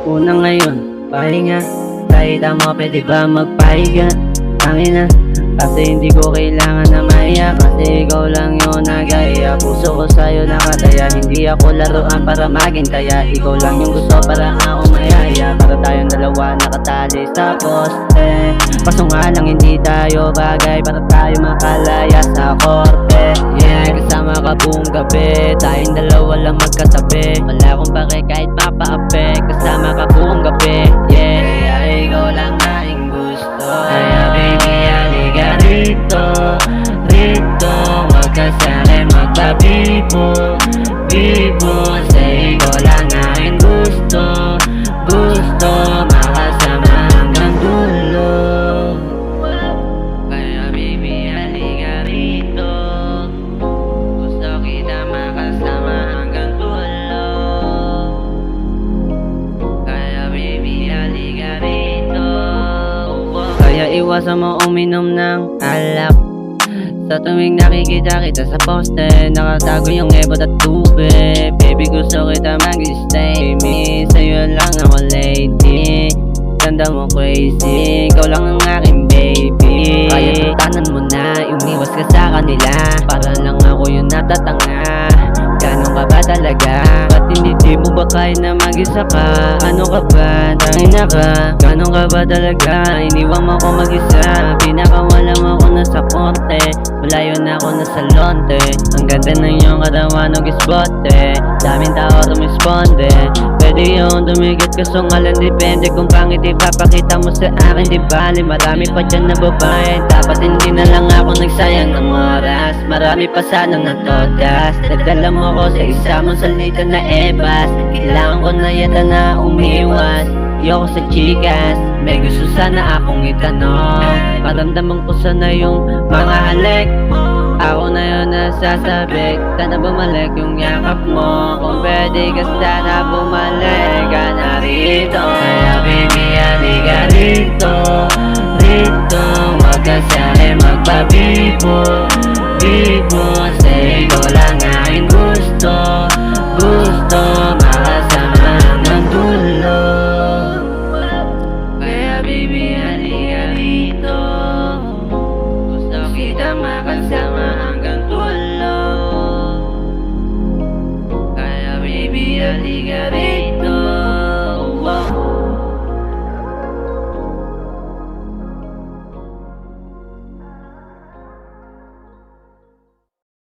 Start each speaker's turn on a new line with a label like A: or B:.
A: Una ngayon, pahinga. Kahit mo pwede ba magpahiga? Tangina, kasi hindi ko kailangan na maiyak. Kasi ikaw lang yung nagaya. Puso ko sa'yo nakataya. Hindi ako laruan para maging taya. Ikaw lang yung gusto para ako mayaya. Para tayong dalawa nakatali sa poste. Kaso nga lang hindi tayo bagay para tayo makalaya sa korte. Yeah, kasama ka buong gabi. Tayong dalawa lang magkasabi. Wala akong pake kahit mapa-apek. Kasama ka buong gabi. Yeah, ikaw lang aking gusto. Kaya baby, halika rito, rito. Huwag ka sa'kin magpabibo, bibo. Say ikaw lang aking gusto, gusto. Makasama hanggang dulo. Kaya baby, halika rito. Gusto kita makasama hanggang dulo. Kaya baby, halika rito. Kaya iwasan mo uminom ng alak. Sa tuwing nakikita kita sa poste, nakatago yung ebot at tubig. Baby, gusto kita mag-stay. Me, sa'yo lang ako lady. Ganda mo crazy, ikaw lang ang aking baby. Kaya tatanan mo na, umiwas ka sa kanila. Para lang ako yung natatanga. Ganon ka ba talaga? Ba't hindi mo ba kaya na mag-isa ka? Ano ka ba? Tangina ka? Ganon ka ba talaga? Iniwan mo ako mag-isa. Pinakawala mo ako nasa korte. Malayo na ako nasa lonte. Ang ganda ng iyong katawan o gisbote. Daming tao rumisponde. Pwede yung tumigit kaso nga lang depende kung pangit ipapakita mo sa akin. Di bali marami pa dyan na babae. Dapat hindi na lang ako nagsayang ng oras. Marami pa sanang natodas. Nagdala mo ko sa isa mong salita na ebas. Kailangan ko na yata na umiwas. Ayoko sa chikas, may gusto sana akong itanong. Maramdaman ko sana yung mga halik. Ako na yun nasasabik. Sana bumalik yung yakap mo. Kung pwede ka sana bumalik ka na rito. Kaya baby, halika rito, rito. Huwag ka sa'kin magpabibo, bibo. Say ikaw lang aking gusto, gusto. Makasama hanggang dulo. Kaya baby, halika rito. Gusto kita makasama hanggang dulo. Kaya baby, halika rito.